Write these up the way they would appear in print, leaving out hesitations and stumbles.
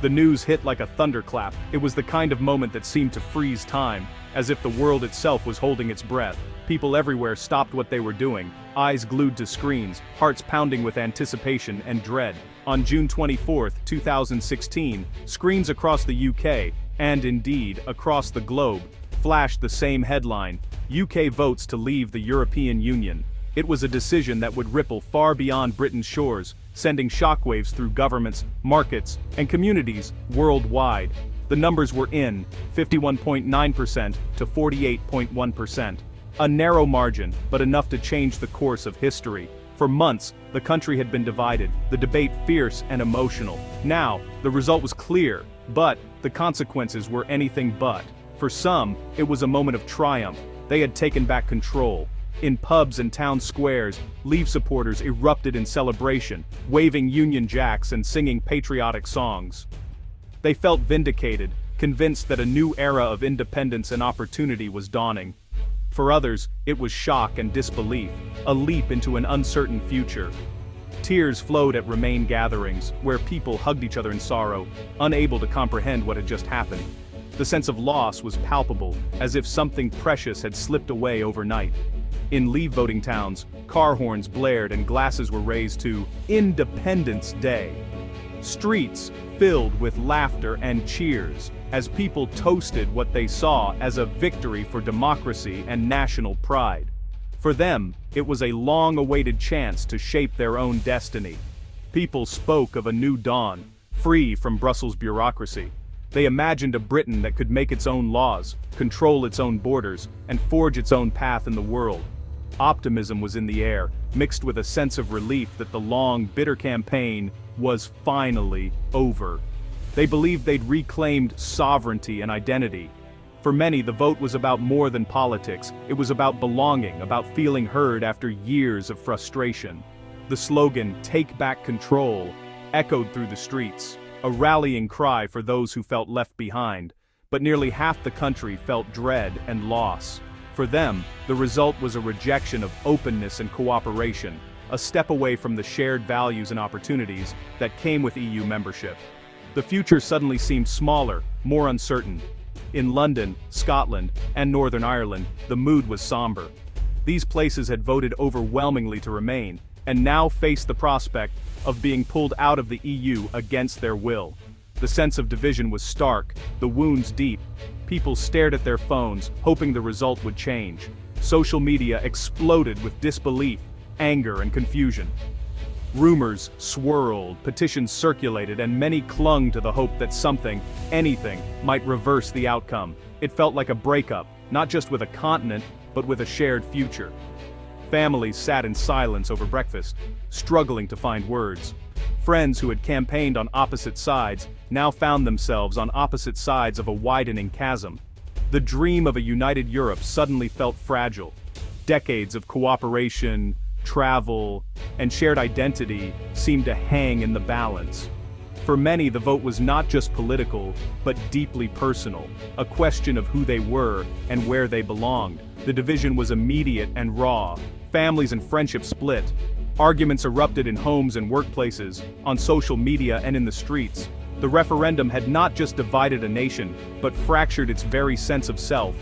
The news hit like a thunderclap. It was the kind of moment that seemed to freeze time, as if the world itself was holding its breath. People everywhere stopped what they were doing, eyes glued to screens, hearts pounding with anticipation and dread. On June 24, 2016, screens across the UK, and indeed across the globe, flashed the same headline: UK votes to leave the European Union. It was a decision that would ripple far beyond Britain's shores, sending shockwaves through governments, markets, and communities worldwide. The numbers were in 51.9% to 48.1%. A narrow margin, but enough to change the course of history. For months, the country had been divided, the debate fierce and emotional. Now, the result was clear, but the consequences were anything but. For some, it was a moment of triumph. They had taken back control. In pubs and town squares, Leave supporters erupted in celebration, waving Union Jacks and singing patriotic songs. They felt vindicated, convinced that a new era of independence and opportunity was dawning. For others, it was shock and disbelief, a leap into an uncertain future. Tears flowed at Remain gatherings, where people hugged each other in sorrow, unable to comprehend what had just happened. The sense of loss was palpable, as if something precious had slipped away overnight. In Leave voting towns, car horns blared and glasses were raised to Independence Day. Streets filled with laughter and cheers, as people toasted what they saw as a victory for democracy and national pride. For them, it was a long-awaited chance to shape their own destiny. People spoke of a new dawn, free from Brussels bureaucracy. They imagined a Britain that could make its own laws, control its own borders, and forge its own path in the world. Optimism was in the air, mixed with a sense of relief that the long, bitter campaign was finally over. They believed they'd reclaimed sovereignty and identity. For many, the vote was about more than politics. It was about belonging, about feeling heard after years of frustration. The slogan, "Take back control," echoed through the streets, a rallying cry for those who felt left behind. But nearly half the country felt dread and loss. For them, the result was a rejection of openness and cooperation, a step away from the shared values and opportunities that came with EU membership. The future suddenly seemed smaller, more uncertain. In London, Scotland, and Northern Ireland, the mood was somber. These places had voted overwhelmingly to remain, and now faced the prospect of being pulled out of the EU against their will. The sense of division was stark, the wounds deep. People stared at their phones, hoping the result would change. Social media exploded with disbelief, anger, and confusion. Rumors swirled, petitions circulated, and many clung to the hope that something, anything, might reverse the outcome. It felt like a breakup, not just with a continent, but with a shared future. Families sat in silence over breakfast, struggling to find words. Friends who had campaigned on opposite sides now found themselves on opposite sides of a widening chasm. The dream of a united Europe suddenly felt fragile. Decades of cooperation, travel, and shared identity seemed to hang in the balance. For many, the vote was not just political, but deeply personal, a question of who they were and where they belonged. The division was immediate and raw. Families and friendships split. Arguments erupted in homes and workplaces, on social media and in the streets. The referendum had not just divided a nation, but fractured its very sense of self.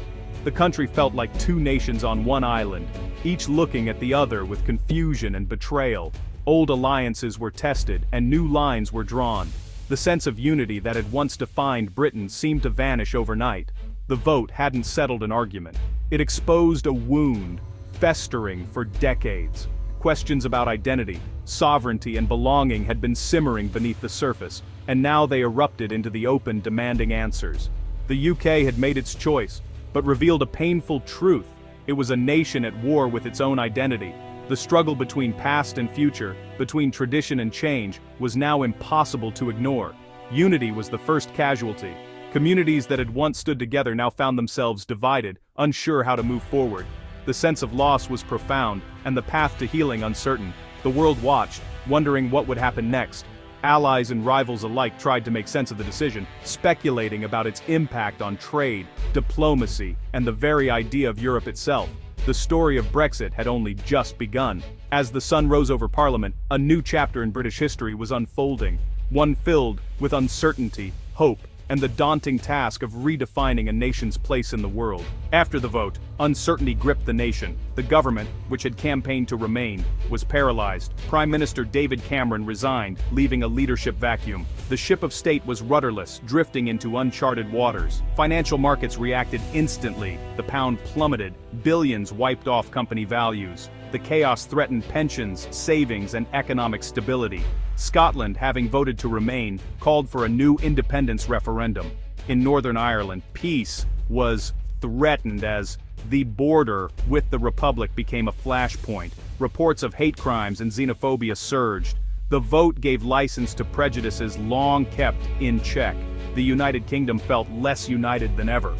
The country felt like two nations on one island, each looking at the other with confusion and betrayal. Old alliances were tested, and new lines were drawn. The sense of unity that had once defined Britain seemed to vanish overnight. The vote hadn't settled an argument. It exposed a wound, festering for decades. Questions about identity, sovereignty, and belonging had been simmering beneath the surface, and now they erupted into the open, demanding answers. The UK had made its choice, but revealed a painful truth. It was a nation at war with its own identity. The struggle between past and future, between tradition and change, was now impossible to ignore. Unity was the first casualty. Communities that had once stood together now found themselves divided, unsure how to move forward. The sense of loss was profound, and the path to healing uncertain. The world watched, wondering what would happen next. Allies and rivals alike tried to make sense of the decision, speculating about its impact on trade, diplomacy, and the very idea of Europe itself. The story of Brexit had only just begun. As the sun rose over Parliament, a new chapter in British history was unfolding. one filled with uncertainty, hope, and the daunting task of redefining a nation's place in the world. After the vote, uncertainty gripped the nation. The government, which had campaigned to remain, was paralyzed. Prime Minister David Cameron resigned, leaving a leadership vacuum. The ship of state was rudderless, drifting into uncharted waters. Financial markets reacted instantly. The pound plummeted, billions wiped off company values. The chaos threatened pensions, savings, and economic stability. Scotland, having voted to remain, called for a new independence referendum. In Northern Ireland, peace was threatened as the border with the Republic became a flashpoint. Reports of hate crimes and xenophobia surged. The vote gave license to prejudices long kept in check. The United Kingdom felt less united than ever.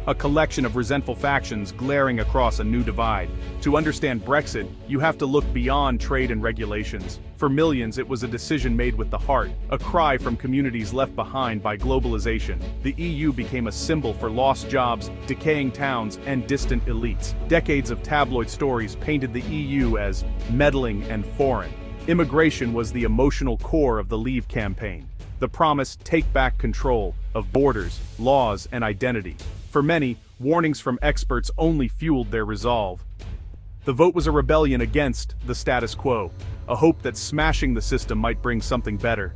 A collection of resentful factions glaring across a new divide. To understand Brexit, you have to look beyond trade and regulations. For millions, it was a decision made with the heart, a cry from communities left behind by globalization. The EU became a symbol for lost jobs, decaying towns, and distant elites. Decades of tabloid stories painted the EU as meddling and foreign. Immigration was the emotional core of the Leave campaign. The promise, take back control of borders, laws, and identity. For many, warnings from experts only fueled their resolve. The vote was a rebellion against the status quo, a hope that smashing the system might bring something better.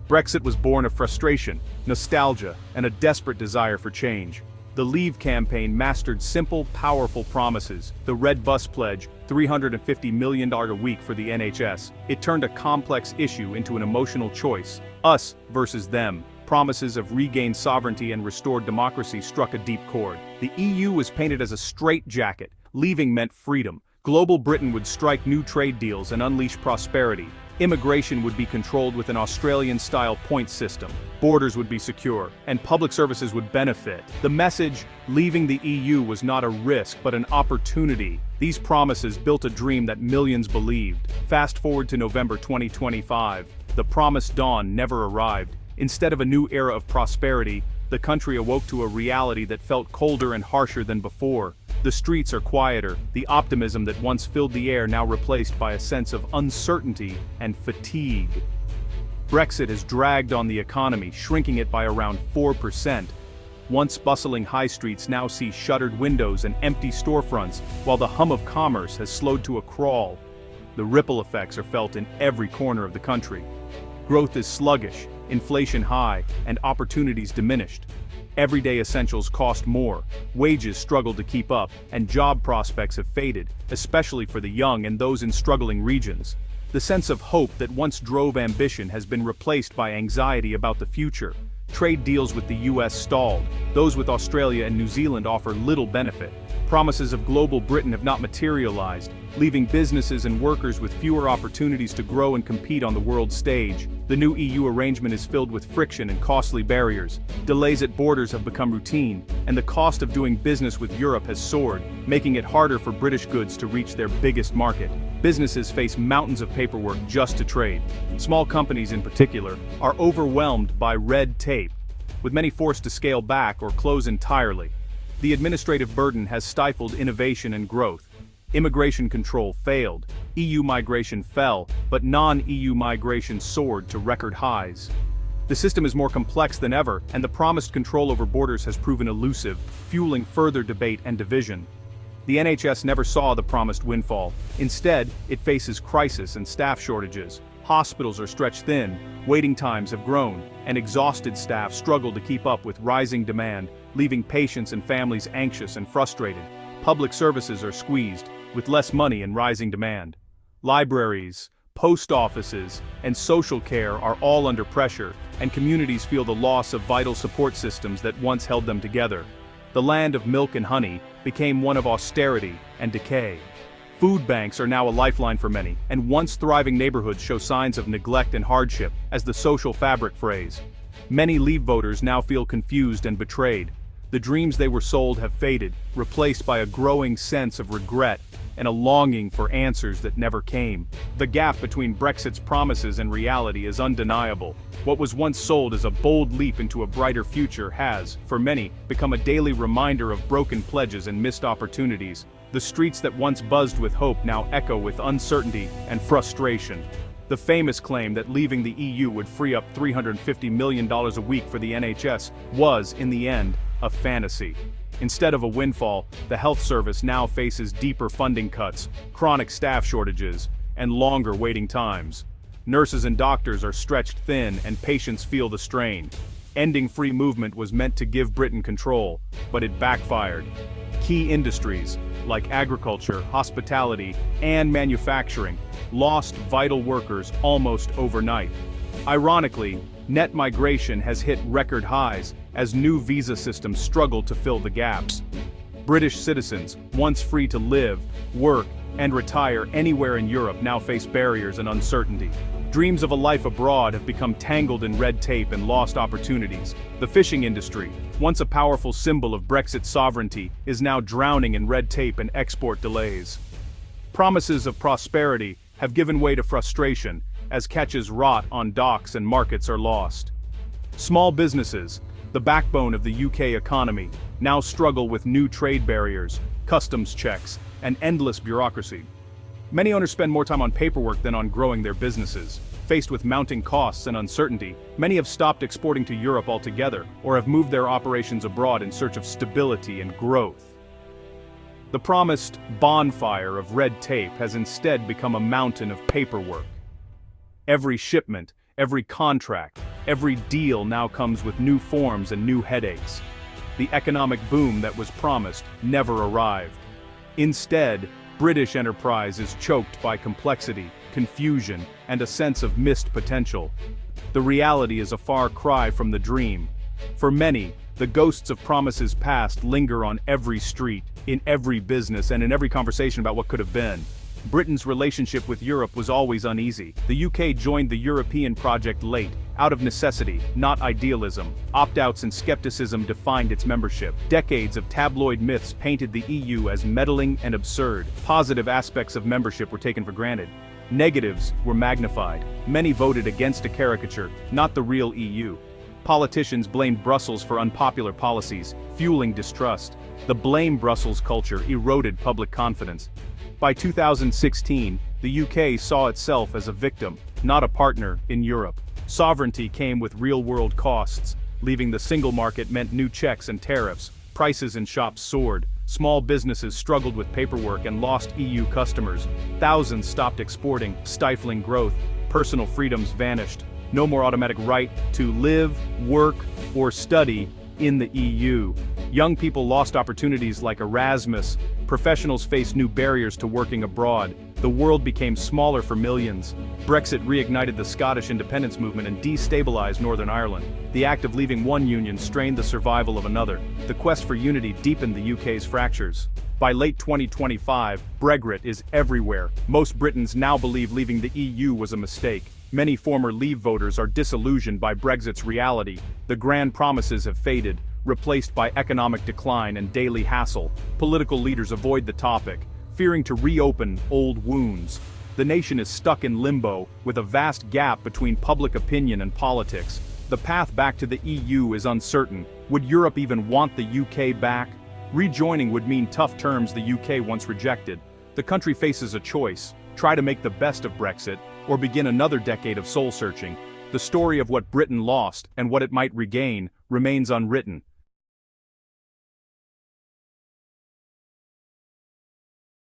Brexit was born of frustration, nostalgia, and a desperate desire for change. The Leave campaign mastered simple, powerful promises. The Red Bus Pledge, $350 million a week for the NHS. It turned a complex issue into an emotional choice. Us versus them. Promises of regained sovereignty and restored democracy struck a deep chord. The EU was painted as a straitjacket. Leaving meant freedom. Global Britain would strike new trade deals and unleash prosperity. Immigration would be controlled with an Australian-style point system. Borders would be secure, and public services would benefit. The message, leaving the EU was not a risk but an opportunity. These promises built a dream that millions believed. Fast forward to November 2025. The promised dawn never arrived. Instead of a new era of prosperity, the country awoke to a reality that felt colder and harsher than before. The streets are quieter, the optimism that once filled the air now replaced by a sense of uncertainty and fatigue. Brexit has dragged on the economy, shrinking it by around 4%. Once bustling high streets now see shuttered windows and empty storefronts, while the hum of commerce has slowed to a crawl. The ripple effects are felt in every corner of the country. Growth is sluggish, inflation high, and opportunities diminished. Everyday essentials cost more, wages struggle to keep up, and job prospects have faded, especially for the young and those in struggling regions. The sense of hope that once drove ambition has been replaced by anxiety about the future. Trade deals with the US stalled. Those with Australia and New Zealand offer little benefit. Promises of global Britain have not materialized, leaving businesses and workers with fewer opportunities to grow and compete on the world stage. The new EU arrangement is filled with friction and costly barriers. Delays at borders have become routine, and the cost of doing business with Europe has soared, making it harder for British goods to reach their biggest market. Businesses face mountains of paperwork just to trade. Small companies in particular are overwhelmed by red tape, with many forced to scale back or close entirely. The administrative burden has stifled innovation and growth. Immigration control failed, EU migration fell, but non-EU migration soared to record highs. The system is more complex than ever, and the promised control over borders has proven elusive, fueling further debate and division. The NHS never saw the promised windfall. Instead, it faces crisis and staff shortages. Hospitals are stretched thin, waiting times have grown, and exhausted staff struggle to keep up with rising demand, leaving patients and families anxious and frustrated. Public services are squeezed, with less money and rising demand. Libraries, post offices, and social care are all under pressure, and communities feel the loss of vital support systems that once held them together. The land of milk and honey became one of austerity and decay. Food banks are now a lifeline for many, and once thriving neighborhoods show signs of neglect and hardship, as the social fabric phrase. Many Leave voters now feel confused and betrayed. The dreams they were sold have faded, replaced by a growing sense of regret and a longing for answers that never came. The gap between Brexit's promises and reality is undeniable. What was once sold as a bold leap into a brighter future has, for many, become a daily reminder of broken pledges and missed opportunities. The streets that once buzzed with hope now echo with uncertainty and frustration. The famous claim that leaving the EU would free up $350 million a week for the NHS was, in the end, a fantasy. Instead of a windfall, the health service now faces deeper funding cuts, chronic staff shortages, and longer waiting times. Nurses and doctors are stretched thin and patients feel the strain. Ending free movement was meant to give Britain control, but it backfired. Key industries, like agriculture, hospitality, and manufacturing, lost vital workers almost overnight. Ironically, net migration has hit record highs as new visa systems struggle to fill the gaps. British citizens, once free to live, work, and retire anywhere in Europe, now face barriers and uncertainty. Dreams of a life abroad have become tangled in red tape and lost opportunities. The fishing industry, once a powerful symbol of Brexit sovereignty, is now drowning in red tape and export delays. Promises of prosperity have given way to frustration as catches rot on docks and markets are lost. Small businesses, the backbone of the UK economy, now struggle with new trade barriers, customs checks, and endless bureaucracy. Many owners spend more time on paperwork than on growing their businesses. Faced with mounting costs and uncertainty, many have stopped exporting to Europe altogether or have moved their operations abroad in search of stability and growth. The promised bonfire of red tape has instead become a mountain of paperwork. Every shipment, every contract, every deal now comes with new forms and new headaches. The economic boom that was promised never arrived. Instead, British enterprise is choked by complexity, confusion, and a sense of missed potential. The reality is a far cry from the dream. For many, the ghosts of promises past linger on every street, in every business, and in every conversation about what could have been. Britain's relationship with Europe was always uneasy. The UK joined the European project late, out of necessity, not idealism. Opt-outs and skepticism defined its membership. Decades of tabloid myths painted the EU as meddling and absurd. Positive aspects of membership were taken for granted. Negatives were magnified. Many voted against a caricature, not the real EU. Politicians blamed Brussels for unpopular policies, fueling distrust. The blame Brussels culture eroded public confidence. By 2016, the UK saw itself as a victim, not a partner, in Europe. Sovereignty came with real-world costs. Leaving the single market meant new checks and tariffs. Prices in shops soared. Small businesses struggled with paperwork and lost EU customers. Thousands stopped exporting, stifling growth. Personal freedoms vanished. No more automatic right to live, work, or study in the EU. Young people lost opportunities like Erasmus. Professionals faced new barriers to working abroad. The world became smaller for millions. Brexit reignited the Scottish independence movement and destabilized Northern Ireland. The act of leaving one union strained the survival of another. The quest for unity deepened the UK's fractures. By late 2025, Brexit is everywhere. Most Britons now believe leaving the EU was a mistake. Many former Leave voters are disillusioned by Brexit's reality. The grand promises have faded, replaced by economic decline and daily hassle. Political leaders avoid the topic, fearing to reopen old wounds. The nation is stuck in limbo, with a vast gap between public opinion and politics. The path back to the EU is uncertain. Would Europe even want the UK back? Rejoining would mean tough terms the UK once rejected. The country faces a choice: try to make the best of Brexit, or begin another decade of soul-searching. The story of what Britain lost, and what it might regain, remains unwritten.